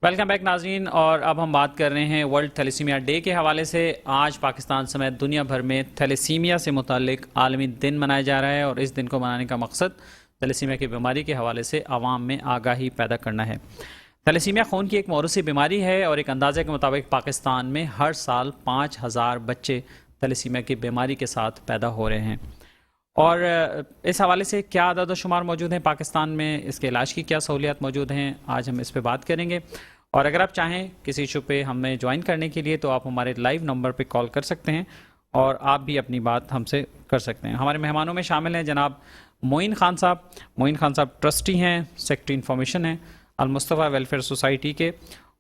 Welcome back ناظرین، اور اب ہم بات کر رہے ہیں ورلڈ تھیلیسیمیا ڈے کے حوالے سے۔ آج پاکستان سمیت دنیا بھر میں تھیلیسیمیا سے متعلق عالمی دن منایا جا رہا ہے، اور اس دن کو منانے کا مقصد تھیلیسیمیا کی بیماری کے حوالے سے عوام میں آگاہی پیدا کرنا ہے۔ تھیلیسیمیا خون کی ایک موروثی بیماری ہے، اور ایک اندازے کے مطابق پاکستان میں ہر سال 5000 بچے تھیلیسیمیا کی بیماری کے ساتھ پیدا ہو رہے ہیں۔ اور اس حوالے سے کیا عدد و شمار موجود ہیں پاکستان میں، اس کے علاج کی کیا سہولیات موجود ہیں، آج ہم اس پہ بات کریں گے۔ اور اگر آپ چاہیں کسی ایشو پہ ہمیں جوائن کرنے کے لیے تو آپ ہمارے لائیو نمبر پہ کال کر سکتے ہیں، اور آپ بھی اپنی بات ہم سے کر سکتے ہیں۔ ہمارے مہمانوں میں شامل ہیں جناب معین خان صاحب۔ معین خان صاحب ٹرسٹی ہیں، سیکرٹری انفارمیشن ہیں المصطفیٰ ویلفیئر سوسائٹی کے،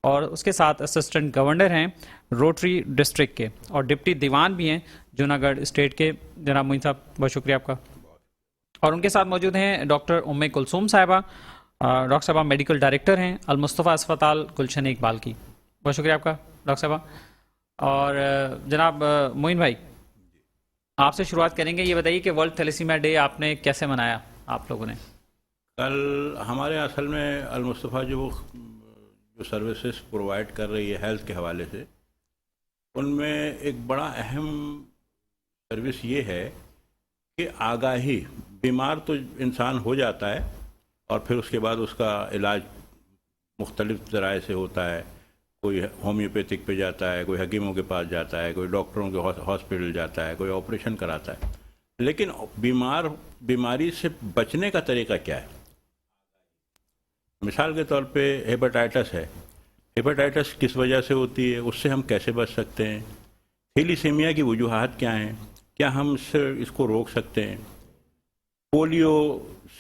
اور اس کے ساتھ اسسٹنٹ گورنر ہیں روٹری ڈسٹرکٹ کے، اور ڈپٹی دیوان بھی ہیں جوناگڑھ اسٹیٹ کے۔ جناب معین صاحب بہت شکریہ آپ کا۔ اور ان کے ساتھ موجود ہیں ڈاکٹر ام کلثوم صاحبہ۔ ڈاکٹر صاحبہ میڈیکل ڈائریکٹر ہیں المصطفیٰ اسپتال گلشن اقبال کی۔ بہت شکریہ آپ کا ڈاکٹر صاحبہ۔ اور جناب معین بھائی، آپ سے شروعات کریں گے، یہ بتائیے کہ ورلڈ تھیلیسیمیا ڈے آپ نے کیسے منایا آپ لوگوں نے؟ کل ہمارے اصل میں المصطفیٰ جو سروسز پرووائڈ کر رہی ہے ہیلتھ کے حوالے سے، ان میں ایک بڑا اہم سروس یہ ہے کہ آگاہی۔ بیمار تو انسان ہو جاتا ہے، اور پھر اس کے بعد اس کا علاج مختلف ذرائع سے ہوتا ہے۔ کوئی ہومیوپیتھک پہ جاتا ہے، کوئی حکیموں کے پاس جاتا ہے، کوئی ڈاکٹروں کے ہاسپٹل جاتا ہے، کوئی آپریشن کراتا ہے۔ لیکن بیماری سے بچنے کا طریقہ کیا ہے؟ مثال کے طور پہ ہیپاٹائٹس ہے۔ ہیپاٹائٹس کس وجہ سے ہوتی ہے؟ اس سے ہم کیسے بچ سکتے ہیں؟ تھیلیسیمیا کی وجوہات کیا ہیں؟ کیا ہم اس کو روک سکتے ہیں؟ پولیو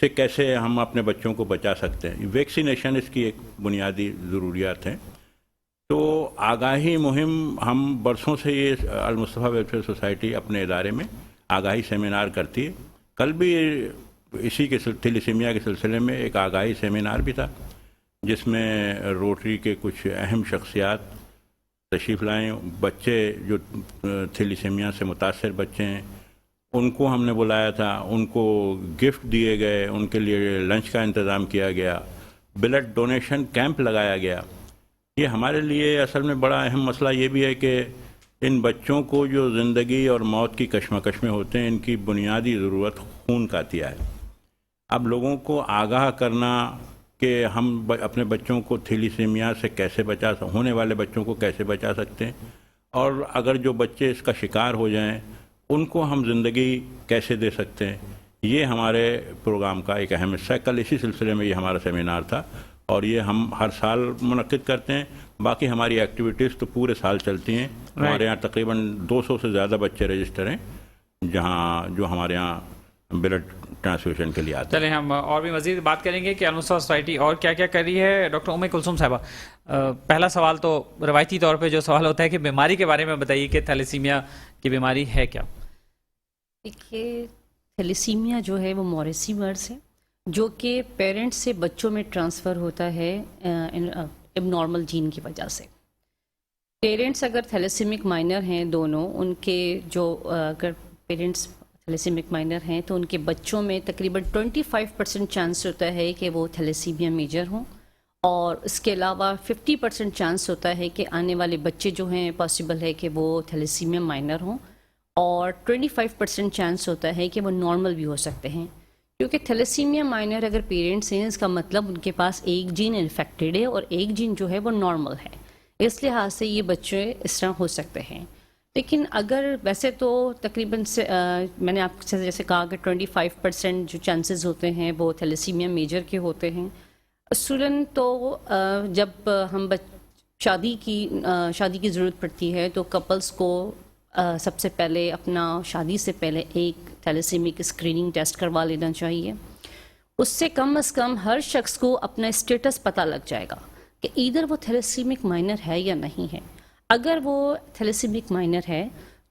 سے کیسے ہم اپنے بچوں کو بچا سکتے ہیں؟ ویکسینیشن اس کی ایک بنیادی ضروریات ہیں۔ تو آگاہی مہم ہم برسوں سے یہ المصطفیٰ ویلفیئر سوسائٹی اپنے ادارے میں آگاہی سیمینار کرتی ہے۔ کل بھی اسی کے تھیلیسیمیا کے سلسلے میں ایک آگاہی سیمینار بھی تھا، جس میں روٹری کے کچھ اہم شخصیات تشریف لائیں۔ بچے جو تھیلیسیمیا سے متاثر بچے ہیں، ان کو ہم نے بلایا تھا، ان کو گفٹ دیے گئے، ان کے لیے لنچ کا انتظام کیا گیا، بلڈ ڈونیشن کیمپ لگایا گیا۔ یہ ہمارے لیے اصل میں بڑا اہم مسئلہ یہ بھی ہے کہ ان بچوں کو جو زندگی اور موت کی کشمکش میں ہوتے ہیں، ان کی بنیادی ضرورت خون کا عطیہ ہے۔ اب لوگوں کو آگاہ کرنا کہ ہم اپنے بچوں کو تھیلیسیمیا سے کیسے ہونے والے بچوں کو کیسے بچا سکتے ہیں، اور اگر جو بچے اس کا شکار ہو جائیں ان کو ہم زندگی کیسے دے سکتے ہیں، یہ ہمارے پروگرام کا ایک اہم حصہ ہے۔ کل اسی سلسلے میں یہ ہمارا سیمینار تھا، اور یہ ہم ہر سال منعقد کرتے ہیں۔ باقی ہماری ایکٹیویٹیز تو پورے سال چلتی ہیں۔ ہمارے یہاں تقریباً 200 سے زیادہ بچے رجسٹر ہیں جو ہمارے یہاں بلڈ ٹرانسفیوژن کے لیے آتے ہیں۔ چلیں ہم اور بھی مزید بات کریں گے کہ المصطفیٰ سوسائٹی اور کیا کیا کر رہی ہے۔ ڈاکٹر ام کلثوم صاحبہ، پہلا سوال تو روایتی طور پہ جو سوال ہوتا ہے کہ بیماری کے بارے میں بتائیے کہ تھیلیسیمیا کی بیماری ہے کیا؟ دیکھیے، تھیلیسیمیا جو ہے وہ موریثی مرض ہے، جو کہ پیرنٹس سے بچوں میں ٹرانسفر ہوتا ہے اب نارمل جین کی وجہ سے۔ پیرنٹس اگر تھیلیسیمک مائنر ہیں دونوں، ان کے جو اگر پیرنٹس تھیلیسیمک مائنر ہیں تو ان کے بچوں میں تقریباً 25% چانس ہوتا ہے کہ وہ تھیلیسیمیا میجر ہوں، اور اس کے علاوہ 50% چانس ہوتا ہے کہ آنے والے بچے جو ہیں پاسبل ہے کہ وہ تھیلیسیمیا مائنر ہوں، اور 25% چانس ہوتا ہے کہ وہ نارمل بھی ہو سکتے ہیں۔ کیونکہ تھیلیسیمیا مائنر اگر پیرنٹس ہیں، اس کا مطلب ان کے پاس ایک جین انفیکٹڈ ہے اور ایک جین جو ہے وہ نارمل ہے۔ اس لحاظ سے یہ بچے اس طرح ہو سکتے ہیں۔ لیکن اگر ویسے تو تقریباً میں نے آپ سے جیسے کہا کہ 25% جو چانسز ہوتے ہیں وہ تھیلیسیمیا میجر کے ہوتے ہیں۔ اصولاً تو جب ہم شادی کی ضرورت پڑتی ہے تو کپلز کو سب سے پہلے اپنا شادی سے پہلے ایک تھیلیسیمک اسکریننگ ٹیسٹ کروا لینا چاہیے۔ اس سے کم از کم ہر شخص کو اپنا اسٹیٹس پتہ لگ جائے گا کہ ایدر وہ تھیلیسیمک مائنر ہے یا نہیں ہے۔ اگر وہ تھیلیسیمک مائنر ہے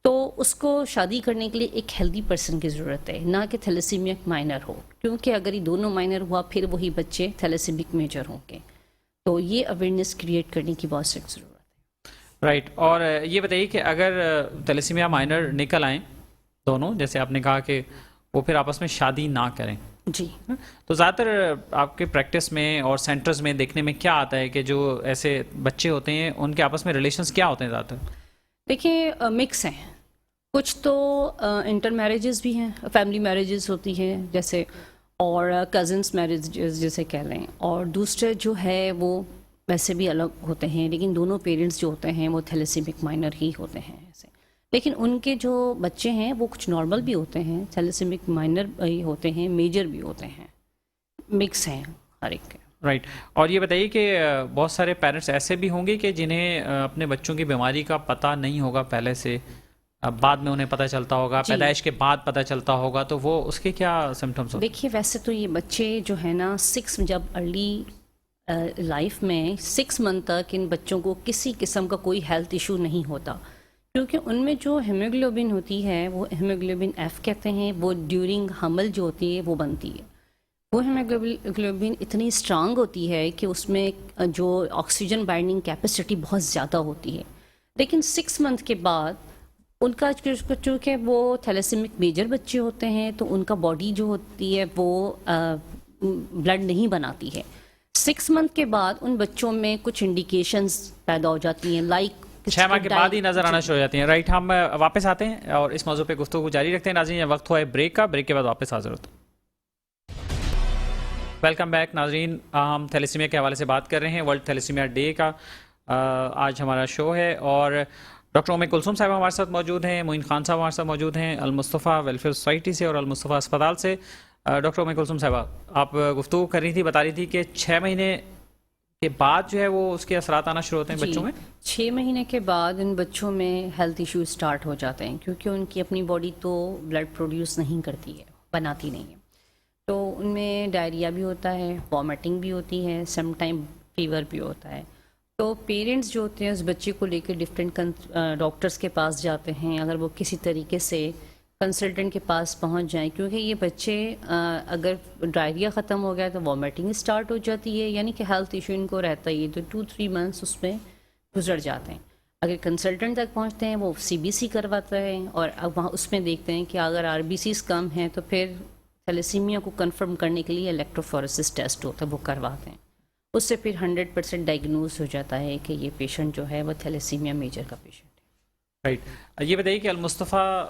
تو اس کو شادی کرنے کے لیے ایک ہیلدی پرسن کی ضرورت ہے، نہ کہ تھیلیسیمک مائنر ہو، کیونکہ اگر یہ دونوں مائنر ہوا پھر وہی بچے تھیلیسیمک میجر ہوں گے۔ تو یہ اویئرنیس کریٹ کرنے کی بہت سخت ضرورت ہے۔ رائٹ۔ اور یہ بتائیے کہ اگر تھیلیسیمیا مائنر نکل آئیں دونوں، جیسے آپ نے کہا کہ وہ پھر آپس میں شادی نہ کریں، جی تو زیادہ تر آپ کے پریکٹس میں اور سینٹرز میں دیکھنے میں کیا آتا ہے کہ جو ایسے بچے ہوتے ہیں ان کے آپس میں ریلیشنز کیا ہوتے ہیں زیادہ تر؟ دیکھیں مکس ہیں، کچھ تو انٹر میرجز بھی ہیں، فیملی میرجز ہوتی ہیں جیسے، اور کزنس میرجز جیسے کہہ لیں، اور دوسرے جو ہے وہ ویسے بھی الگ ہوتے ہیں، لیکن دونوں پیرنٹس جو ہوتے ہیں وہ تھیلیسیمک مائنر ہی ہوتے ہیں ایسے، لیکن ان کے جو بچے ہیں وہ کچھ نارمل بھی ہوتے ہیں، تھیلیسیمک مائنر بھی ہوتے ہیں، میجر بھی ہوتے ہیں، مکس ہیں ہر ایک کے۔ رائٹ، اور یہ بتائیے کہ بہت سارے پیرنٹس ایسے بھی ہوں گے کہ جنہیں اپنے بچوں کی بیماری کا پتہ نہیں ہوگا پہلے سے، بعد میں انہیں پتہ چلتا ہوگا، جی۔ پیدائش کے بعد پتہ چلتا ہوگا، تو وہ اس کے کیا سمٹمس ہوتے ہیں؟ دیکھیے ویسے تو یہ بچے جو ہے نا جب ارلی لائف میں 6 منتھ تک ان بچوں کو کسی قسم کا کوئی ہیلتھ ایشو نہیں ہوتا، کیونکہ ان میں جو ہیموگلوبن ہوتی ہے وہ ہیموگلوبن ایف کہتے ہیں، وہ ڈیورنگ حمل جو ہوتی ہے وہ بنتی ہے، وہ ہیموگلوبن اتنی اسٹرانگ ہوتی ہے کہ اس میں جو آکسیجن بائنڈنگ کیپیسٹی بہت زیادہ ہوتی ہے، لیکن 6 منتھ کے بعد ان کا چونکہ وہ تھیلیسیمک میجر بچے ہوتے ہیں تو ان کا باڈی جو ہوتی ہے وہ بلڈ نہیں بناتی ہے، 6 منتھ کے بعد ان بچوں میں کچھ انڈیکیشنز پیدا ہو جاتی ہیں، لائک 6 ماہ کے بعد ہی نظر آنا شروع ہو جاتی ہیں۔ رائٹ، ہم واپس آتے ہیں اور اس موضوع پہ گفتگو جاری رکھتے ہیں۔ ناظرین یہ وقت ہوا ہے بریک کا، بریک کے بعد واپس حاضر ہوتے ہیں۔ ویلکم بیک ناظرین، ہم تھیلیسیمیا کے حوالے سے بات کر رہے ہیں، ورلڈ تھیلیسیمیا ڈے کا آج ہمارا شو ہے، اور ڈاکٹر ام کلثوم صاحب ہمارے ساتھ موجود ہیں، معین خان صاحب ہمارے ساتھ موجود ہیں المصطفیٰ ویلفیئر سوسائٹی سے اور المصطفیٰ اسپتال سے۔ ڈاکٹر ام کلثوم صاحبہ، آپ گفتگو کر رہی تھی، بتا رہی تھی کہ 6 مہینے کے بعد جو ہے وہ اس کے اثرات آنا شروع ہوتے ہیں بچوں میں۔ 6 مہینے کے بعد ان بچوں میں ہیلتھ ایشو اسٹارٹ ہو جاتے ہیں، کیونکہ ان کی اپنی باڈی تو بلڈ پروڈیوس نہیں کرتی ہے، بناتی نہیں ہے، تو ان میں ڈائریا بھی ہوتا ہے، وامٹنگ بھی ہوتی ہے، سم ٹائم فیور بھی ہوتا ہے، تو پیرنٹس جو ہوتے ہیں اس بچے کو لے کے ڈفرینٹ ڈاکٹرس کے پاس جاتے ہیں، اگر وہ کسی طریقے سے کنسلٹنٹ کے پاس پہنچ جائیں، کیونکہ یہ بچے اگر ڈائریا ختم ہو گیا تو وامٹنگ اسٹارٹ ہو جاتی ہے، یعنی کہ ہیلتھ ایشو ان کو رہتا ہی ہے، تو 2-3 منتھس اس میں گزر جاتے ہیں۔ اگر کنسلٹنٹ تک پہنچتے ہیں وہ سی بی سی کرواتا ہے، اور اب وہاں اس میں دیکھتے ہیں کہ اگر آر بی سیز کم ہیں تو پھر تھیلیسیمیا کو کنفرم کرنے کے لیے الیکٹروفورسس ٹیسٹ ہوتا ہے، وہ کرواتے ہیں، اس سے پھر 100% ڈائگنوز ہو جاتا ہے کہ یہ پیشنٹ جو ہے وہ تھیلیسیمیا میجر کا پیشنٹ ہے۔ رائٹ، یہ بتائیے کہ المصطفیٰ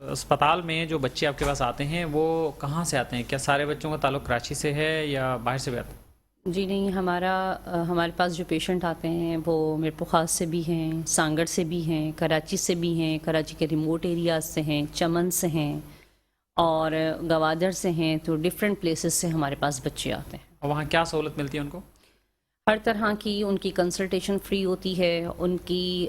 اسپتال میں جو بچے آپ کے پاس آتے ہیں وہ کہاں سے آتے ہیں؟ کیا سارے بچوں کا تعلق کراچی سے ہے یا باہر سے بھی آتے ہیں؟ جی نہیں، ہمارے پاس جو پیشنٹ آتے ہیں وہ میرپور خاص سے بھی ہیں، سانگڑ سے بھی ہیں، کراچی سے بھی ہیں، کراچی کے ریموٹ ایریاز سے ہیں، چمن سے ہیں اور گوادر سے ہیں، تو ڈفرینٹ پلیسز سے ہمارے پاس بچے آتے ہیں۔ اور وہاں کیا سہولت ملتی ہے ان کو؟ ہر طرح کی ان کی کنسلٹیشن فری ہوتی ہے، ان کی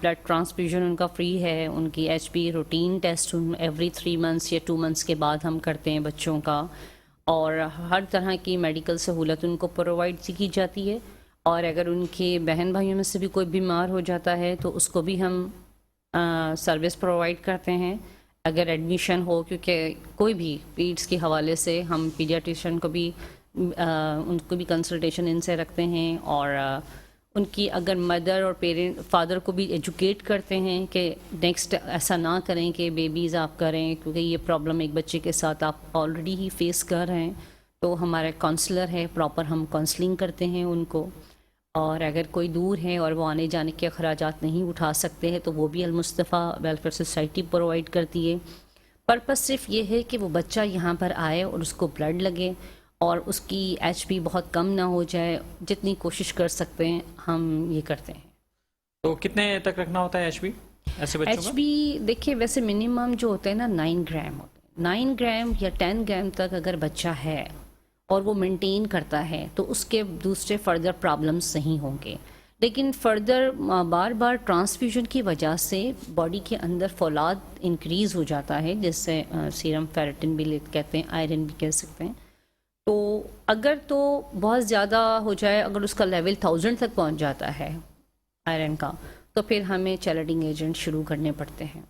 بلڈ ٹرانسفیوژن ان کا فری ہے، ان کی H P routine test every 3 months یا 2 منتھس کے بعد ہم کرتے ہیں بچوں کا، اور ہر طرح کی میڈیکل سہولت ان کو پرووائڈ کی جاتی ہے، اور اگر ان کے بہن بھائیوں میں سے بھی کوئی بیمار ہو جاتا ہے تو اس کو بھی ہم سروس پرووائڈ کرتے ہیں اگر ایڈمیشن ہو، کیونکہ کوئی بھی پیڈس کے حوالے سے ہم پیڈیاٹریشین کو بھی ان کو بھی کنسلٹیشن ان سے رکھتے ہیں، اور ان کی اگر مدر اور فادر کو بھی ایجوکیٹ کرتے ہیں کہ نیکسٹ ایسا نہ کریں کہ بیبیز آپ کریں، کیونکہ یہ پرابلم ایک بچے کے ساتھ آپ آلریڈی ہی فیس کر رہے ہیں، تو ہمارا کاؤنسلر ہے، پراپر ہم کاؤنسلنگ کرتے ہیں ان کو، اور اگر کوئی دور ہے اور وہ آنے جانے کے اخراجات نہیں اٹھا سکتے ہیں تو وہ بھی المصطفیٰ ویلفیئر سوسائٹی پرووائڈ کرتی ہے۔ پرپس صرف یہ ہے کہ وہ بچہ یہاں پر آئے اور اس کو بلڈ لگے اور اس کی ایچ پی بہت کم نہ ہو جائے، جتنی کوشش کر سکتے ہیں ہم یہ کرتے ہیں۔ تو کتنے تک رکھنا ہوتا ہے ایچ پی ایسے بچوں ایچ کا؟ پی دیکھیے ویسے منیمم جو ہوتے ہیں نا 9 گرام ہوتے ہیں، 9 گرام یا 10 گرام تک اگر بچہ ہے اور وہ مینٹین کرتا ہے تو اس کے دوسرے فردر پرابلمس نہیں ہوں گے، لیکن فردر بار بار ٹرانسفیوژن کی وجہ سے باڈی کے اندر فولاد انکریز ہو جاتا ہے، جس سے سیرم فیرٹن بھی کہتے ہیں، آئرن بھی کہہ سکتے ہیں، تو اگر تو بہت زیادہ ہو جائے، اگر اس کا لیول 1000 تک پہنچ جاتا ہے آئرن کا، تو پھر ہمیں چیلڈنگ ایجنٹ شروع کرنے پڑتے ہیں،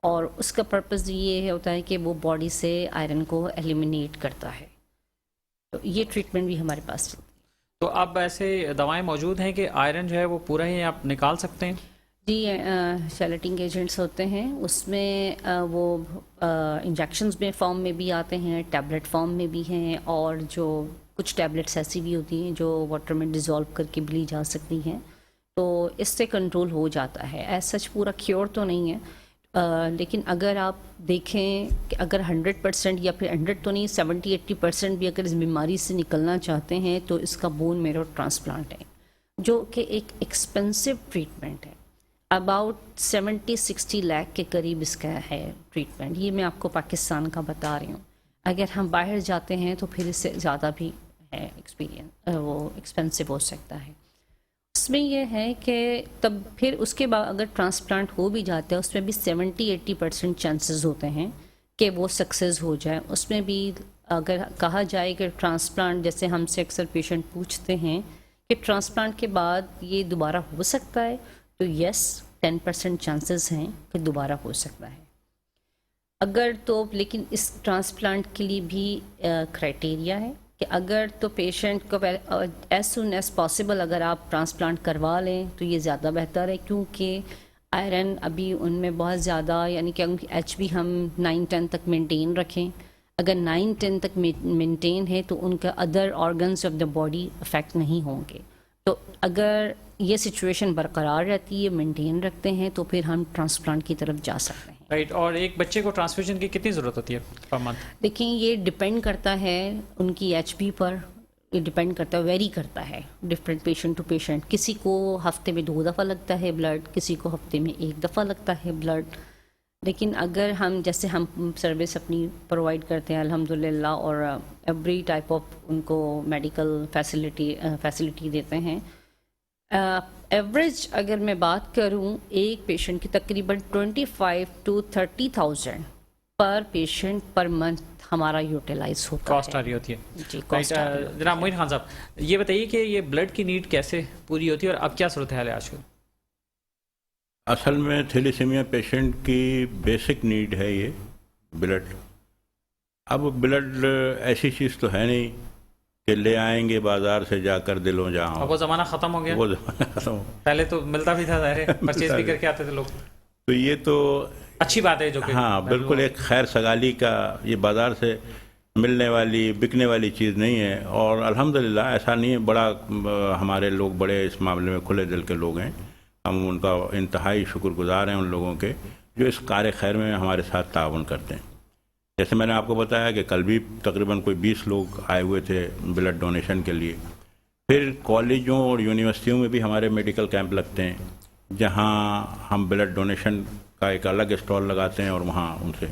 اور اس کا پرپز یہ ہوتا ہے کہ وہ باڈی سے آئرن کو ایلیمینیٹ کرتا ہے، تو یہ ٹریٹمنٹ بھی ہمارے پاس چلتی ہے۔ تو اب ایسے دوائیں موجود ہیں کہ آئرن جو ہے وہ پورا ہی آپ نکال سکتے ہیں؟ جی شیلٹنگ ایجنٹس ہوتے ہیں، اس میں وہ انجیکشنز میں فارم میں بھی آتے ہیں، ٹیبلٹ فارم میں بھی ہیں، اور جو کچھ ٹیبلٹس ایسی بھی ہوتی ہیں جو واٹر میں ڈیزولو کر کے بھی لی جا سکتی ہیں، تو اس سے کنٹرول ہو جاتا ہے. ایز سچ پورا کیور تو نہیں ہے، لیکن اگر آپ دیکھیں کہ اگر 100% یا پھر 100 تو نہیں 70-80% بھی اگر اس بیماری سے نکلنا چاہتے ہیں تو اس کا بون میرو ٹرانسپلانٹ ہے، جو کہ ایک ایکسپینسو ٹریٹمنٹ ہے. اباؤٹ 70-60 لاکھ کے قریب اس کا ہے ٹریٹمنٹ. یہ میں آپ کو پاکستان کا بتا رہی ہوں. اگر ہم باہر جاتے ہیں تو پھر اس سے زیادہ بھی ہے وہ ایکسپینسو ہو سکتا ہے. اس میں یہ ہے کہ تب پھر اس کے بعد اگر ٹرانسپلانٹ ہو بھی جاتا ہے اس میں بھی 70-80% چانسز ہوتے ہیں کہ وہ سکسیز ہو جائے. اس میں بھی اگر کہا جائے کہ ٹرانسپلانٹ، جیسے ہم سے اکثر پیشنٹ پوچھتے ہیں کہ ٹرانسپلانٹ کے بعد یہ دوبارہ ہو سکتا ہے، تو یس 10% چانسز ہیں کہ دوبارہ ہو سکتا ہے. اگر تو لیکن اس ٹرانسپلانٹ کے لیے بھی کرائٹیریا ہے کہ اگر تو پیشنٹ کو ایز سون ایز پاسبل اگر آپ ٹرانسپلانٹ کروا لیں تو یہ زیادہ بہتر ہے، کیونکہ آئرن ابھی ان میں بہت زیادہ، یعنی کہ ان کی ایچ بی ہم 9-10 تک مینٹین رکھیں. اگر 9-10 تک مینٹین ہے تو ان کا other organs of the body affect نہیں ہوں گے. تو اگر یہ سچویشن برقرار رہتی ہے، مینٹین رکھتے ہیں، تو پھر ہم ٹرانسپلانٹ کی طرف جا سکتے ہیں. رائٹ. اور ایک بچے کو ٹرانسفیوژن کی کتنی ضرورت ہوتی ہے پر منتھ؟ دیکھیں یہ ڈپینڈ کرتا ہے ان کی ایچ بی پر، یہ ڈپینڈ کرتا ہے، ویری کرتا ہے ڈفرینٹ پیشنٹ ٹو پیشنٹ. کسی کو ہفتے میں 2 دفعہ لگتا ہے بلڈ، کسی کو ہفتے میں 1 دفعہ لگتا ہے بلڈ. لیکن اگر ہم جیسے ہم سروس اپنی پرووائڈ کرتے ہیں الحمدللہ، اور ایوری ٹائپ آف ان کو میڈیکل فیسلٹی دیتے ہیں. ایوریج اگر میں بات کروں ایک پیشنٹ کی تقریباً 25,000 to 30,000 per patient per month ہمارا یوٹیلائز ہوتا ہے. کاسٹ آ رہی ہوتی ہے. جی کاسٹ. جناب معین خان صاحب، یہ بتائیے کہ یہ بلڈ کی نیڈ کیسے پوری ہوتی ہے اور اب کیا صورتحال ہے آج کل؟ اصل میں تھیلیسیمیا پیشنٹ کی بیسک نیڈ ہے یہ بلڈ. اب بلڈ ایسی چیز تو ہے نہیں کہ لے آئیں گے بازار سے جا کر دلوں جہاں. اب وہ زمانہ ختم ہو گیا. وہ زمانہ ختم ہو. پہلے تو ملتا بھی تھا، ظاہر ہے پرچیز بھی کر کے آتے تھے لوگ. تو یہ تو اچھی بات ہے جو کہ ہاں بالکل ایک خیر سگالی کا، یہ بازار سے ملنے والی بکنے والی چیز نہیں ہے. اور الحمدللہ ایسا نہیں ہے، بڑا ہمارے لوگ بڑے اس معاملے میں کھلے دل کے لوگ ہیں. ہم ان کا انتہائی شکر گزار ہیں ان لوگوں کے جو اس کار خیر میں ہمارے ساتھ تعاون کرتے ہیں. جیسے میں نے آپ کو بتایا کہ کل بھی تقریباً کوئی 20 لوگ آئے ہوئے تھے بلڈ ڈونیشن کے لیے. پھر کالجوں اور یونیورسٹیوں میں بھی ہمارے میڈیکل کیمپ لگتے ہیں جہاں ہم بلڈ ڈونیشن کا ایک الگ اسٹال لگاتے ہیں. اور وہاں ان سے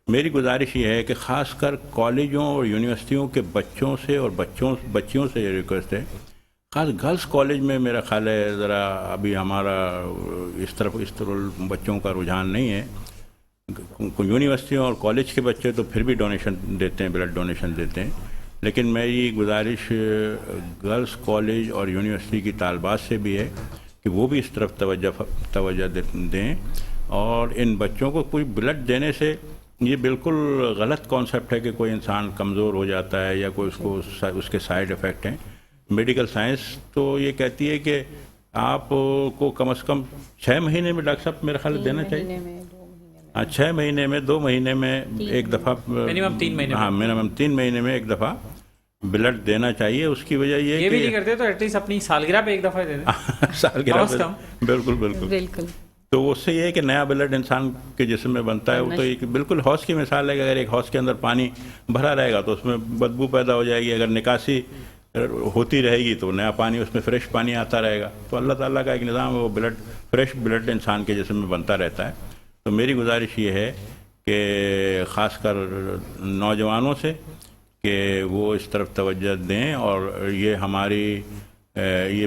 میری گزارش یہ ہے کہ خاص کر کالجوں اور یونیورسٹیوں کے بچوں سے اور بچیوں سے یہ ریکویسٹ ہے، خاص گرلس کالج میں میرا خیال ہے ذرا ابھی ہمارا اس طرف بچوں کا رجحان نہیں ہے. یونیورسٹیوں اور کالج کے بچے تو پھر بھی ڈونیشن دیتے ہیں، بلڈ ڈونیشن دیتے ہیں. لیکن میری گزارش گرلس کالج اور یونیورسٹی کی طالبات سے بھی ہے کہ وہ بھی اس طرف توجہ دیں. اور ان بچوں کو کوئی بلڈ دینے سے یہ بالکل غلط کانسیپٹ ہے کہ کوئی انسان کمزور ہو جاتا ہے یا کوئی اس کے سائیڈ افیکٹ ہیں. میڈیکل سائنس تو یہ کہتی ہے کہ آپ کو کم از کم 6 مہینے میں ڈاکٹر صاحب میرا خیال دینا چاہیے. 6 مہینے میں 2 مہینے میں ایک دفعہ، منیمم 3 مہینے. ہاں منیمم 3 مہینے میں ایک دفعہ بلڈ دینا چاہیے. اس کی وجہ یہ بھی نہیں کرتے تو ایٹ لیسٹ اپنی سالگرہ پہ ایک دفعہ دے دیں. سالگرہ پہ بالکل. تو اس سے یہ ہے کہ نیا بلڈ انسان کے جسم میں بنتا ہے. وہ تو ایک بالکل حوض کی مثال ہے کہ اگر ایک حوض کے اندر پانی بھرا رہے گا تو اس میں بدبو پیدا ہو جائے گی. اگر نکاسی ہوتی رہے گی تو نیا پانی، اس میں فریش پانی آتا رہے گا. تو اللہ تعالیٰ کا ایک نظام ہے، وہ فریش بلڈ انسان کے جسم میں بنتا رہتا ہے. تو میری گزارش یہ ہے کہ خاص کر نوجوانوں سے کہ وہ اس طرف توجہ دیں. اور یہ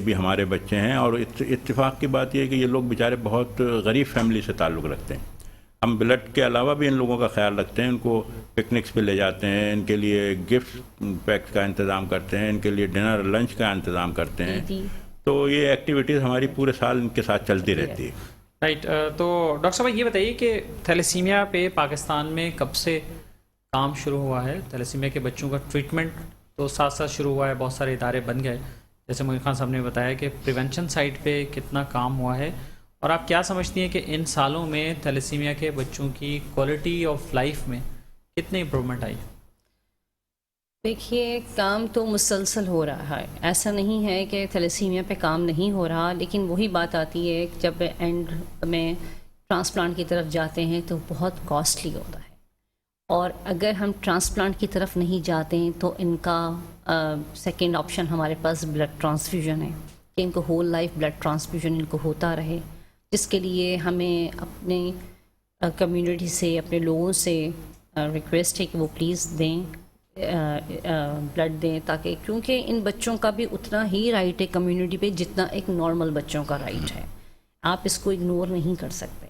بھی ہمارے بچے ہیں. اور اتفاق کی بات یہ ہے کہ یہ لوگ بیچارے بہت غریب فیملی سے تعلق رکھتے ہیں. ہم بلڈ کے علاوہ بھی ان لوگوں کا خیال رکھتے ہیں. ان کو پکنکس پہ لے جاتے ہیں، ان کے لیے گفٹ پیک کا انتظام کرتے ہیں، ان کے لیے ڈنر لنچ کا انتظام کرتے ہیں. تو یہ ایکٹیویٹیز ہماری پورے سال ان کے ساتھ چلتی رہتی ہے. رائٹ. تو ڈاکٹر صاحب یہ بتائیے کہ تھیلیسیمیا پہ پاکستان میں کب سے کام شروع ہوا ہے؟ تھیلیسیمیا کے بچوں کا ٹریٹمنٹ تو ساتھ ساتھ شروع ہوا ہے، بہت سارے ادارے بن گئے. جیسے معین خان صاحب نے بتایا کہ پریونشن سائٹ پہ کتنا کام ہوا ہے اور آپ کیا سمجھتی ہیں کہ ان سالوں میں تھیلیسیمیا کے بچوں کی کوالٹی آف لائف میں کتنی امپرومنٹ آئی؟ دیکھیے، کام تو مسلسل ہو رہا ہے، ایسا نہیں ہے کہ تھیلیسیمیا پہ کام نہیں ہو رہا، لیکن وہی بات آتی ہے کہ جب اینڈ میں ٹرانسپلانٹ کی طرف جاتے ہیں تو بہت کاسٹلی ہوتا ہے، اور اگر ہم ٹرانسپلانٹ کی طرف نہیں جاتے ہیں تو ان کا سیکنڈ آپشن ہمارے پاس بلڈ ٹرانسفیوژن ہے کہ ان کو ہول لائف بلڈ ٹرانسفیوژن ان کو ہوتا رہے، جس کے لیے ہمیں اپنے کمیونٹی سے، اپنے لوگوں سے ریکویسٹ ہے کہ وہ پلیز دیں، بلڈ دیں، تاکہ کیونکہ ان بچوں کا بھی اتنا ہی رائٹ ہے کمیونٹی پہ جتنا ایک نارمل بچوں کا رائٹ ہے، آپ اس کو اگنور نہیں کر سکتے۔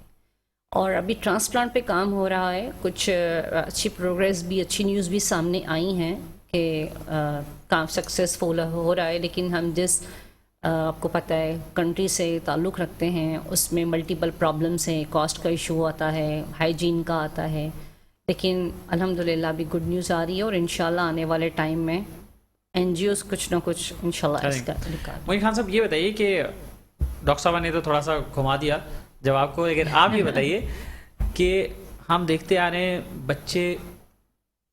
اور ابھی ٹرانسپلانٹ پہ کام ہو رہا ہے، کچھ اچھی پروگریس بھی، اچھی نیوز بھی سامنے آئی ہیں کہ کام سکسیزفل ہو رہا ہے، لیکن ہم جس آپ کو پتہ ہے کنٹری سے تعلق رکھتے ہیں اس میں ملٹیپل پرابلمس ہیں، کاسٹ کا ایشو آتا ہے، ہائیجین کا آتا ہے، لیکن الحمدللہ ابھی گڈ نیوز آ رہی ہے، اور انشاءاللہ آنے والے ٹائم میں این جی اوز کچھ نہ کچھ انشاءاللہ اس کا نکال۔ معین خان صاحب، یہ بتائیے کہ ڈاکٹر صاحبہ نے تو تھوڑا سا گھما دیا جواب کو، لیکن آپ یہ بتائیے کہ ہم دیکھتے آ رہے ہیں بچے،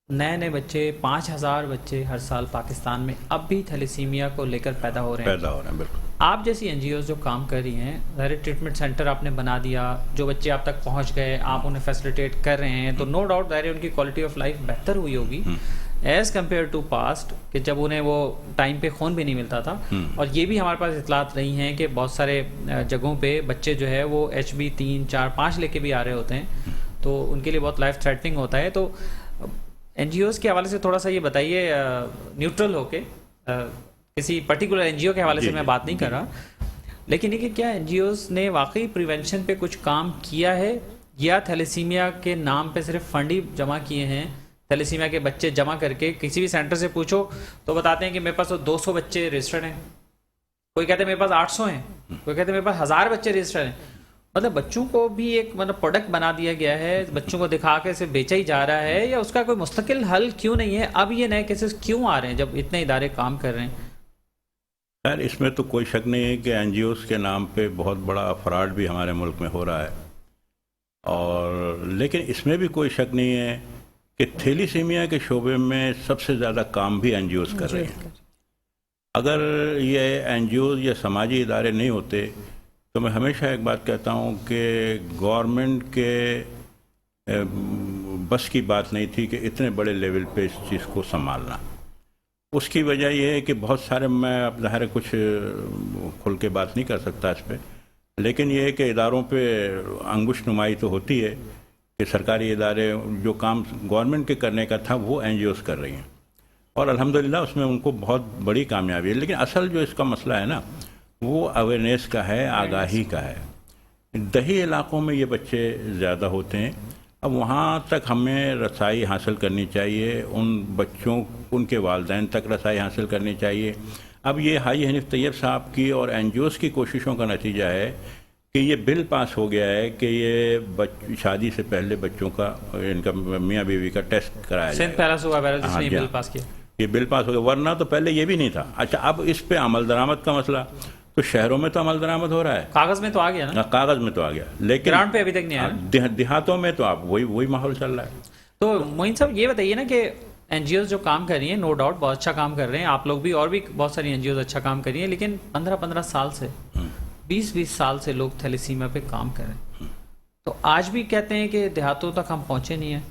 نئے بچے، 5000 بچے ہر سال پاکستان میں اب بھی تھیلیسیمیا کو لے کر پیدا ہو رہے ہیں۔ بالکل۔ آپ جیسی این جی اوز جو کام کر رہی ہیں، ظاہر ٹریٹمنٹ سینٹر آپ نے بنا دیا، جو بچے آپ تک پہنچ گئے آپ انہیں فیسلیٹیٹ کر رہے ہیں، تو نو ڈاؤٹ ظاہر ان کی کوالٹی آف لائف بہتر ہوئی ہوگی ایز کمپیئر ٹو پاسٹ، کہ جب انہیں وہ ٹائم پہ خون بھی نہیں ملتا تھا۔ اور یہ بھی ہمارے پاس اطلاعات رہی ہیں کہ بہت سارے جگہوں پہ بچے جو ہے وہ HB 3, 4, 5 لے کے بھی آ رہے ہوتے ہیں، تو ان کے لیے بہت لائف تھریٹننگ ہوتا ہے۔ تو این جی اوز کے حوالے سے تھوڑا سا یہ بتائیے، نیوٹرل ہو کے، کسی پرٹیکولر این جی او کے حوالے سے میں بات نہیں کر رہا، لیکن یہ کہ کیا این جی اوز نے واقعی پریونشن پہ کچھ کام کیا ہے، یا تھیلیسیمیا کے نام پہ صرف فنڈ ہی جمع کیے ہیں؟ تھیلیسیمیا کے بچے جمع کر کے کسی بھی سینٹر سے پوچھو تو بتاتے ہیں کہ میرے پاس 200 بچے رجسٹرڈ ہیں، کوئی کہتے ہیں میرے پاس 800 ہیں، کوئی کہتے ہیں میرے پاس 1000 بچے رجسٹرڈ ہیں۔ مطلب بچوں کو بھی ایک پروڈکٹ بنا دیا گیا ہے، بچوں کو دکھا کے صرف بیچا ہی جا رہا ہے، یا اس کا کوئی مستقل حل کیوں نہیں ہے؟ اب یہ نئے کیسز کیوں آ رہے ہیں جب اتنے ادارے کام کر رہے ہیں؟ خیر، اس میں تو کوئی شک نہیں ہے کہ این جی اوز کے نام پہ بہت بڑا فراڈ بھی ہمارے ملک میں ہو رہا ہے، اور لیکن اس میں بھی کوئی شک نہیں ہے کہ تھیلیسیمیا کے شعبے میں سب سے زیادہ کام بھی این جی اوز کر رہے ہیں۔ اگر یہ این جی اوز یا سماجی ادارے نہیں ہوتے تو میں ہمیشہ ایک بات کہتا ہوں کہ گورنمنٹ کے بس کی بات نہیں تھی کہ اتنے بڑے لیول پہ اس چیز کو سنبھالنا۔ اس کی وجہ یہ ہے کہ بہت سارے، میں اب ظاہر کچھ کھل کے بات نہیں کر سکتا اس پہ، لیکن یہ ہے کہ اداروں پہ انگوش نمائی تو ہوتی ہے کہ سرکاری ادارے جو کام گورنمنٹ کے کرنے کا تھا وہ این جی اوز کر رہی ہیں، اور الحمدللہ اس میں ان کو بہت بڑی کامیابی ہے۔ لیکن اصل جو اس کا مسئلہ ہے نا، وہ اویئرنیس کا ہے، آگاہی کا ہے۔ دیہی علاقوں میں یہ بچے زیادہ ہوتے ہیں، اب وہاں تک ہمیں رسائی حاصل کرنی چاہیے، ان بچوں، ان کے والدین تک رسائی حاصل کرنی چاہیے۔ اب یہ حاجی حنیف طیب صاحب کی اور این جی اوز کی کوششوں کا نتیجہ ہے کہ یہ بل پاس ہو گیا ہے کہ یہ شادی سے پہلے بچوں کا، ان کا میاں بیوی کا ٹیسٹ کرایا جائے۔ سندھ پہلا صوبہ ہے جس نے یہ بل پاس کیا، یہ بل پاس ہو گیا، ورنہ تو پہلے یہ بھی نہیں تھا۔ اچھا، اب اس پہ عمل درآمد کا مسئلہ، تو شہروں میں تو عمل درآمد ہو رہا ہے، کاغذ میں تو آ گیا نا، کاغذ میں تو آ گیا، لیکن گرانٹ پہ ابھی تک نہیں آیا۔ دیہاتوں میں تو آپ وہی ماحول چل رہا ہے۔ تو معین صاحب یہ بتائیے نا کہ این جی اوز جو کام کر رہی ہیں، نو ڈاؤٹ بہت اچھا کام کر رہے ہیں، آپ لوگ بھی، اور بھی بہت ساری این جی اوز اچھا کام کر رہی ہیں، لیکن 15 سال سے، 20 سال سے لوگ تھیلیسیمیا پہ کام کر رہے ہیں، تو آج بھی کہتے ہیں کہ دیہاتوں تک ہم پہنچے نہیں ہیں۔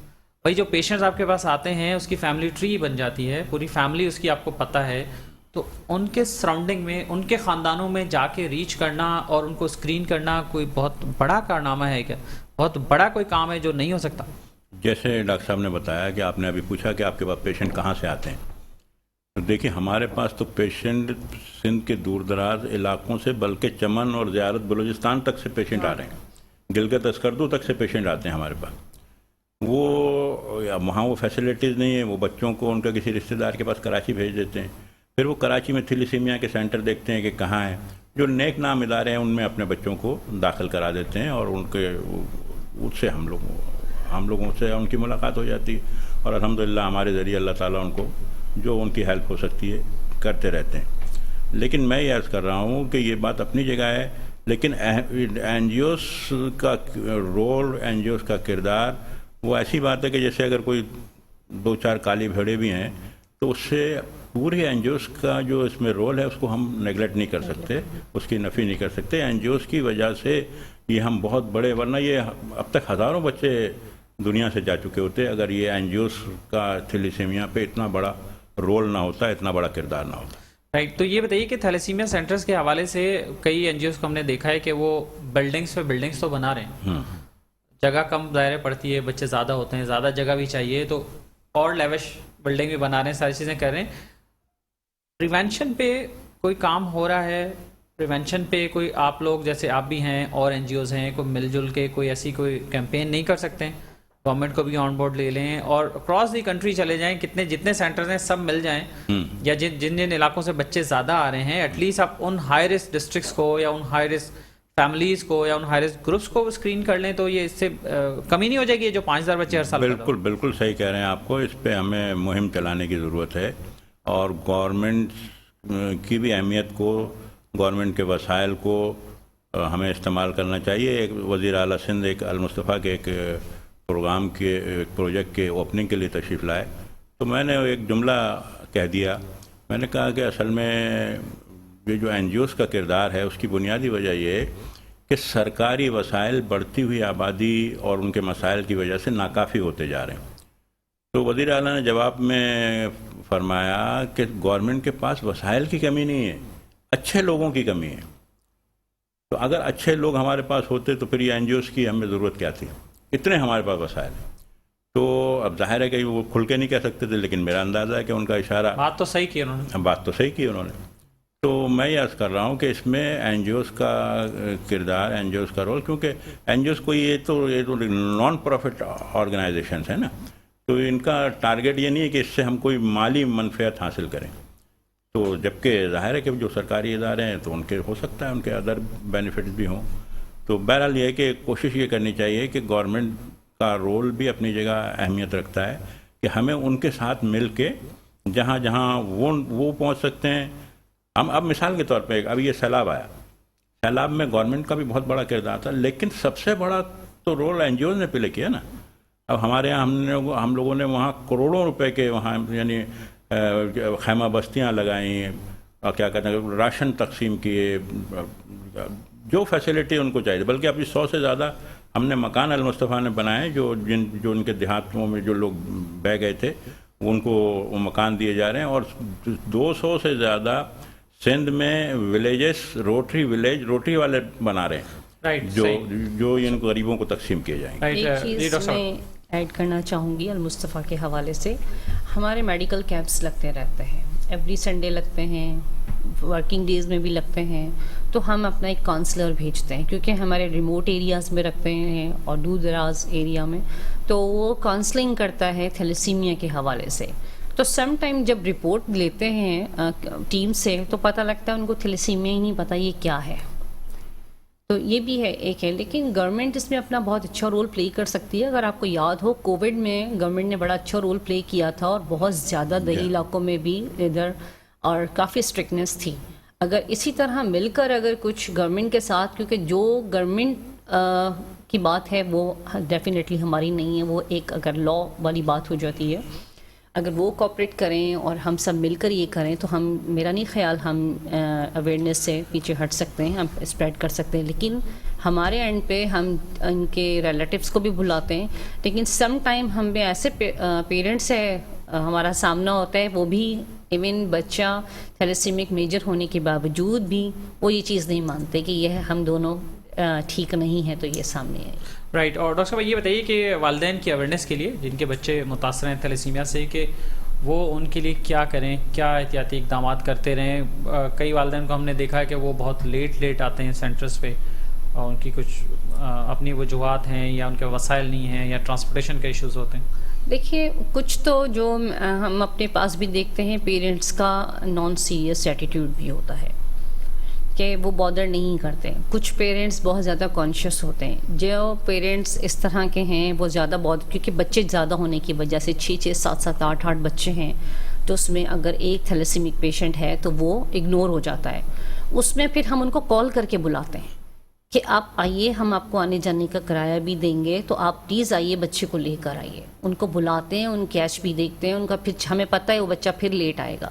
بھائی جو پیشنٹس آپ کے پاس آتے ہیں اس کی فیملی ٹری بن جاتی ہے، پوری فیملی اس کی آپ کو پتہ ہے، تو ان کے سراؤنڈنگ میں، ان کے خاندانوں میں جا کے ریچ کرنا اور ان کو اسکرین کرنا کوئی بہت بڑا کارنامہ ہے کیا؟ بہت بڑا کوئی کام ہے جو نہیں ہو سکتا؟ جیسے ڈاکٹر صاحب نے بتایا کہ آپ نے ابھی پوچھا کہ آپ کے پاس پیشنٹ کہاں سے آتے ہیں، تو دیکھیں ہمارے پاس تو پیشنٹ سندھ کے دور دراز علاقوں سے، بلکہ چمن اور زیارت بلوچستان تک سے پیشنٹ آ رہے ہیں، گلگت اسکردو تک سے پیشنٹ آتے ہیں ہمارے پاس۔ وہ وہاں وہ فیسلٹیز نہیں ہیں، وہ بچوں کو ان کا کسی رشتہ دار کے پاس کراچی بھیج دیتے ہیں، پھر وہ کراچی میں تھیلیسیمیا کے سینٹر دیکھتے ہیں کہ کہاں ہیں، جو نیک نام ادارے ہیں ان میں اپنے بچوں کو داخل کرا دیتے ہیں، اور ان کے اس سے ہم لوگوں سے ان کی ملاقات ہو جاتی ہے، اور الحمدللہ ہمارے ذریعے اللہ تعالیٰ ان کو جو ان کی ہیلپ ہو سکتی ہے کرتے رہتے ہیں۔ لیکن میں یہ عرض کر رہا ہوں کہ یہ بات اپنی جگہ ہے لیکن این جی اوز کا رول، این جی اوز کا کردار وہ ایسی بات ہے کہ جیسے اگر کوئی 2-4 کالی بھیڑے بھی ہیں تو اس سے پورے این جی اوز کا جو اس میں رول ہے اس کو ہم نیگلیکٹ نہیں کر سکتے، اس کی نفی نہیں کر سکتے. این جی اوز کی وجہ سے یہ ہم بہت بڑے، ورنہ یہ اب تک ہزاروں بچے دنیا سے جا چکے ہوتے اگر یہ این جی اوز کا تھیلیسیمیا پہ اتنا بڑا رول نہ ہوتا، اتنا بڑا کردار نہ ہوتا. رائٹ. تو یہ بتائیے کہ تھیلیسیمیا سینٹرز کے حوالے سے کئی این جی اوز کو ہم نے دیکھا ہے کہ وہ بلڈنگس پہ بلڈنگس تو بنا رہے ہیں، جگہ کم دائرے پڑتی ہے، بچے زیادہ ہوتے ہیں، زیادہ جگہ بھی چاہیے، تو اور لیوش بلڈنگ بھی بنا رہے ہیں، ساری چیزیں کر رہے ہیں. پریونشن پہ کوئی کام ہو رہا ہے؟ پریونشن پہ کوئی آپ لوگ جیسے آپ بھی ہیں اور این جی اوز ہیں، کوئی مل جل کے کوئی ایسی کوئی کیمپین نہیں کر سکتے ہیں؟ گورنمنٹ کو بھی آن بورڈ لے لیں اور اکراس دی کنٹری چلے جائیں، جتنے سینٹرز ہیں سب مل جائیں، یا جن علاقوں سے بچے زیادہ آ رہے ہیں ایٹ لیسٹ آپ ان ہائی رسک ڈسٹرکٹس کو یا ان ہائی رسک فیملیز کو یا ان ہائی رسک گروپس کو اسکرین کر لیں، تو یہ اس سے کمی نہیں ہو جائے گی جو 5000 بچے ہر سال. بالکل صحیح کہہ رہے ہیں آپ کو. اس پہ ہمیں مہم چلانے کی ضرورت ہے اور گورنمنٹ کی بھی اہمیت کو، گورنمنٹ کے وسائل کو ہمیں استعمال کرنا چاہیے. ایک وزیر اعلیٰ سندھ ایک المصطفیٰ کے ایک پروگرام کے ایک پروجیکٹ کے اوپننگ کے لیے تشریف لائے تو میں نے ایک جملہ کہہ دیا. میں نے کہا کہ اصل میں یہ جو این جی اوز کا کردار ہے اس کی بنیادی وجہ یہ ہے کہ سرکاری وسائل بڑھتی ہوئی آبادی اور ان کے مسائل کی وجہ سے ناکافی ہوتے جا رہے ہیں. تو وزیر اعلیٰ نے جواب میں فرمایا کہ گورنمنٹ کے پاس وسائل کی کمی نہیں ہے، اچھے لوگوں کی کمی ہے. تو اگر اچھے لوگ ہمارے پاس ہوتے تو پھر یہ این جی اوز کی ہمیں ضرورت کیا تھی؟ اتنے ہمارے پاس وسائل ہیں. تو اب ظاہر ہے کہ وہ کھل کے نہیں کہہ سکتے تھے، لیکن میرا اندازہ ہے کہ ان کا اشارہ، بات تو صحیح کی انہوں نے. تو میں یہ عرض کر رہا ہوں کہ اس میں این جی اوز کا کردار، این جی اوز کا رول، کیونکہ این جی اوز کو یہ تو نان پروفٹ آرگنائزیشنس ہیں نا، تو ان کا ٹارگیٹ یہ نہیں ہے کہ اس سے ہم کوئی مالی منفعت حاصل کریں. تو جبکہ ظاہر ہے کہ جو سرکاری ادارے ہیں تو ان کے ہو سکتا ہے ان کے ادر بینیفٹس بھی ہوں. تو بہرحال یہ ہے کہ کوشش یہ کرنی چاہیے کہ گورنمنٹ کا رول بھی اپنی جگہ اہمیت رکھتا ہے کہ ہمیں ان کے ساتھ مل کے جہاں جہاں وہ پہنچ سکتے ہیں. ہم اب مثال کے طور پہ اب یہ سیلاب آیا، سیلاب میں گورنمنٹ کا بھی بہت بڑا کردار تھا، لیکن سب سے بڑا تو رول این جی اوز نے پلے کیا نا. اب ہمارے یہاں ہم لوگوں نے وہاں کروڑوں روپے کے وہاں یعنی خیمہ بستیاں لگائیں اور کیا کہتے ہیں راشن تقسیم کیے، جو فیسلٹی ان کو چاہیے. بلکہ ابھی 100 سے زیادہ ہم نے مکان المصطفیٰ نے بنائے جو ان کے دیہاتوں میں جو لوگ بہ گئے تھے ان کو وہ مکان دیے جا رہے ہیں. اور 200 سے زیادہ سندھ میں ولیجز روٹری والے بنا رہے ہیں جو ان غریبوں کو تقسیم کیے جائیں گے. ایک چیز میں ایڈ کرنا چاہوں گی المصطفیٰ کے حوالے سے. ہمارے میڈیکل کیمپس لگتے رہتے ہیں، ایوری سنڈے لگتے ہیں، ورکنگ ڈیز میں بھی لگتے ہیں. تو ہم اپنا ایک کاؤنسلر بھیجتے ہیں کیونکہ ہمارے ریموٹ ایریاز میں رکھتے ہیں اور دور دراز ایریا میں، تو وہ کاؤنسلنگ کرتا ہے تھیلیسیمیا کے حوالے سے. تو سم ٹائم جب رپورٹ لیتے ہیں ٹیم سے تو پتہ لگتا ہے ان کو تھیلیسیمیا ہی نہیں پتہ یہ کیا ہے. تو یہ بھی ہے ایک ہے، لیکن گورنمنٹ اس میں اپنا بہت اچھا رول پلے کر سکتی ہے. اگر آپ کو یاد ہو کووڈ میں گورنمنٹ نے بڑا اچھا رول پلے کیا تھا اور بہت زیادہ دیہی علاقوں میں بھی ادھر اور کافی اسٹرکٹنیس تھی. اگر اسی طرح مل کر اگر کچھ گورنمنٹ کے ساتھ، کیونکہ جو گورنمنٹ کی بات ہے وہ ڈیفینیٹلی ہماری نہیں ہے، وہ ایک اگر لا والی بات ہو جاتی ہے، اگر وہ کوآپریٹ کریں اور ہم سب مل کر یہ کریں تو میرا نہیں خیال ہم اویئرنیس سے پیچھے ہٹ سکتے ہیں، ہم اسپریڈ کر سکتے ہیں. لیکن ہمارے اینڈ پہ ہم ان کے ریلیٹیوس کو بھی بلاتے ہیں، لیکن سم ٹائم ہم بھی ایسے پیرنٹس سے ہمارا سامنا ہوتا ہے، وہ بھی ایون بچہ تھیلیسیمک میجر ہونے کے باوجود بھی وہ یہ چیز نہیں مانتے کہ یہ ہم دونوں ٹھیک نہیں ہے، تو یہ سامنے ہے. رائٹ. اور ڈاکٹر صاحب یہ بتائیے کہ والدین کی اویئرنیس کے لیے جن کے بچے متاثر ہیں تھیلیسیمیا سے، کہ وہ ان کے لیے کیا کریں، کیا احتیاطی اقدامات کرتے رہیں. کئی والدین کو ہم نے دیکھا ہے کہ وہ بہت لیٹ آتے ہیں سینٹرز پہ اور ان کی کچھ اپنی وجوہات ہیں یا ان کے وسائل نہیں ہیں یا ٹرانسپورٹیشن کے ایشوز ہوتے ہیں. دیکھیے کچھ تو جو ہم اپنے پاس بھی دیکھتے ہیں پیرنٹس کا نان سیریس ایٹیٹیوڈ بھی ہوتا ہے کہ وہ بادر نہیں کرتے. کچھ پیرنٹس بہت زیادہ کانشیس ہوتے ہیں. جو پیرنٹس اس طرح کے ہیں وہ زیادہ کیونکہ بچے زیادہ ہونے کی وجہ سے 6 7 8 بچے ہیں، تو اس میں اگر ایک تھیلیسیمک پیشنٹ ہے تو وہ اگنور ہو جاتا ہے. اس میں پھر ہم ان کو کال کر کے بلاتے ہیں کہ آپ آئیے, ہم آپ کو آنے جانے کا کرایہ بھی دیں گے, تو آپ پلیز آئیے, بچے کو لے کر آئیے. ان کو بلاتے ہیں, ان کیش بھی دیکھتے ہیں, ان کا پھر ہمیں پتہ ہے وہ بچہ پھر لیٹ آئے گا,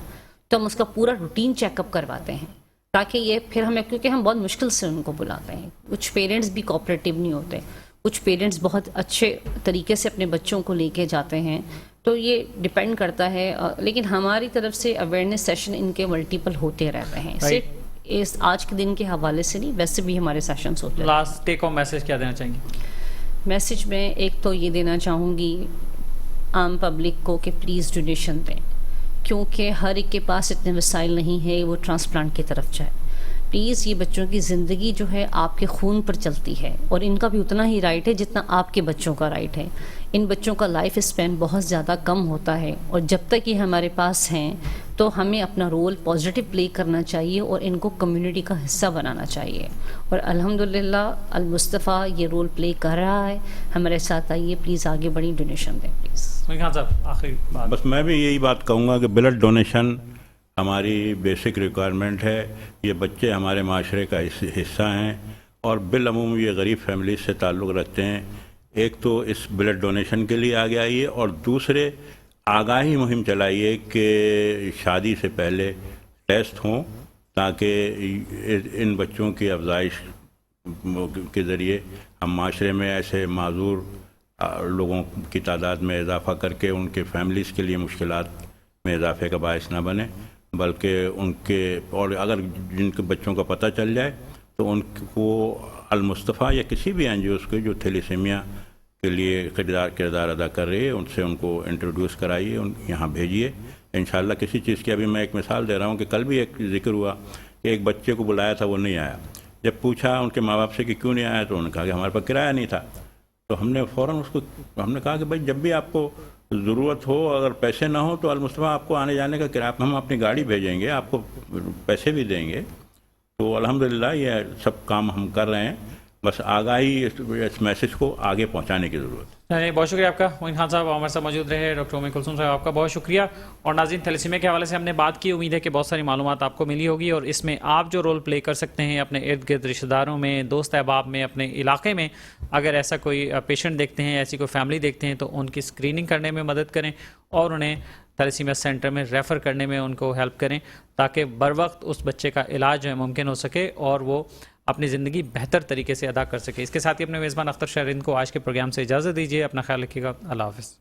تو ہم اس کا پورا روٹین چیک اپ کرواتے ہیں تاکہ یہ پھر ہمیں, کیونکہ ہم بہت مشکل سے ان کو بلاتے ہیں. کچھ پیرنٹس بھی کوآپریٹیو نہیں ہوتے, کچھ پیرنٹس بہت اچھے طریقے سے اپنے بچوں کو لے کے جاتے ہیں, تو یہ ڈپینڈ کرتا ہے. لیکن ہماری طرف سے اویئرنیس سیشن ان کے ملٹیپل ہوتے رہتے ہیں, صرف اس آج کے دن کے حوالے سے نہیں, ویسے بھی ہمارے سیشنز ہوتے ہیں. لاسٹ ٹیک ہوم میسج کیا دینا چاہیں گے؟ میسج میں ایک تو یہ دینا چاہوں گی عام پبلک کو کہ پلیز ڈونیشن دیں, کیونکہ ہر ایک کے پاس اتنے وسائل نہیں ہے وہ ٹرانسپلانٹ کی طرف جائے. پلیز, یہ بچوں کی زندگی جو ہے آپ کے خون پر چلتی ہے, اور ان کا بھی اتنا ہی رائٹ ہے جتنا آپ کے بچوں کا رائٹ ہے. ان بچوں کا لائف اسپین بہت زیادہ کم ہوتا ہے, اور جب تک یہ ہمارے پاس ہیں تو ہمیں اپنا رول پازیٹیو پلے کرنا چاہیے اور ان کو کمیونٹی کا حصہ بنانا چاہیے. اور الحمدللہ المصطفیٰ یہ رول پلے کر رہا ہے. ہمارے ساتھ آئیے, پلیز آگے بڑی ڈونیشن دیں پلیز. خان صاحب آخری بات. بس میں بھی یہی بات کہوں گا کہ بلڈ ڈونیشن ہماری بیسک ریکوائرمنٹ ہے. یہ بچے ہمارے معاشرے کا حصہ ہیں, اور بالعموم یہ غریب فیملیز سے تعلق رکھتے ہیں. ایک تو اس بلڈ ڈونیشن کے لیے آگے آئیے, اور دوسرے آگاہی مہم چلائیے کہ شادی سے پہلے ٹیسٹ ہوں, تاکہ ان بچوں کی افزائش کے ذریعے ہم معاشرے میں ایسے معذور لوگوں کی تعداد میں اضافہ کر کے ان کے فیملیز کے لیے مشکلات میں اضافے کا باعث نہ بنے, بلکہ ان کے, اور اگر جن کے بچوں کا پتہ چل جائے تو ان کو المصطفیٰ یا کسی بھی این جی اوز کے جو تھیلیسیمیا کے لیے کردار ادا کر رہی ہے ان سے ان کو انٹروڈیوس کرائیے, یہاں بھیجیے. انشاءاللہ کسی چیز کی ابھی میں ایک مثال دے رہا ہوں کہ کل بھی ایک ذکر ہوا کہ ایک بچے کو بلایا تھا, وہ نہیں آیا. جب پوچھا ان کے ماں باپ سے کہ کیوں نہیں آیا, تو انہوں نے کہا کہ ہمارے پاس کرایہ نہیں تھا. تو ہم نے فوراً اس کو ہم نے کہا کہ بھائی جب بھی آپ کو ضرورت ہو, اگر پیسے نہ ہوں تو المصطفیٰ آپ کو آنے جانے کا کرایہ, ہم اپنی گاڑی بھیجیں گے, آپ کو پیسے بھی دیں گے. تو الحمدللہ یہ سب کام ہم کر رہے ہیں, بس آگاہی اس میسج کو آگے پہنچانے کی ضرورت ہے. بہت شکریہ آپ کا معین خان صاحب, ہمارے ساتھ موجود رہے. ڈاکٹر ام کلثوم صاحب آپ کا بہت شکریہ. اور ناظرین, تھیلیسیمیا کے حوالے سے ہم نے بات کی, امید ہے کہ بہت ساری معلومات آپ کو ملی ہوگی, اور اس میں آپ جو رول پلے کر سکتے ہیں اپنے ارد گرد رشتہ داروں میں, دوست احباب میں, اپنے علاقے میں اگر ایسا کوئی پیشنٹ دیکھتے ہیں, ایسی کوئی فیملی دیکھتے ہیں, تو ان کی اسکریننگ کرنے میں مدد کریں اور انہیں تھیلیسیمیا سینٹر میں ریفر کرنے میں ان کو ہیلپ کریں, تاکہ بر وقت اس بچے کا علاج جو ہے ممکن ہو سکے اور وہ اپنی زندگی بہتر طریقے سے ادا کر سکے. اس کے ساتھ ہی اپنے میزبان اختر شہرند کو آج کے پروگرام سے اجازت دیجیے. اپنا خیال رکھیے گا. اللہ حافظ.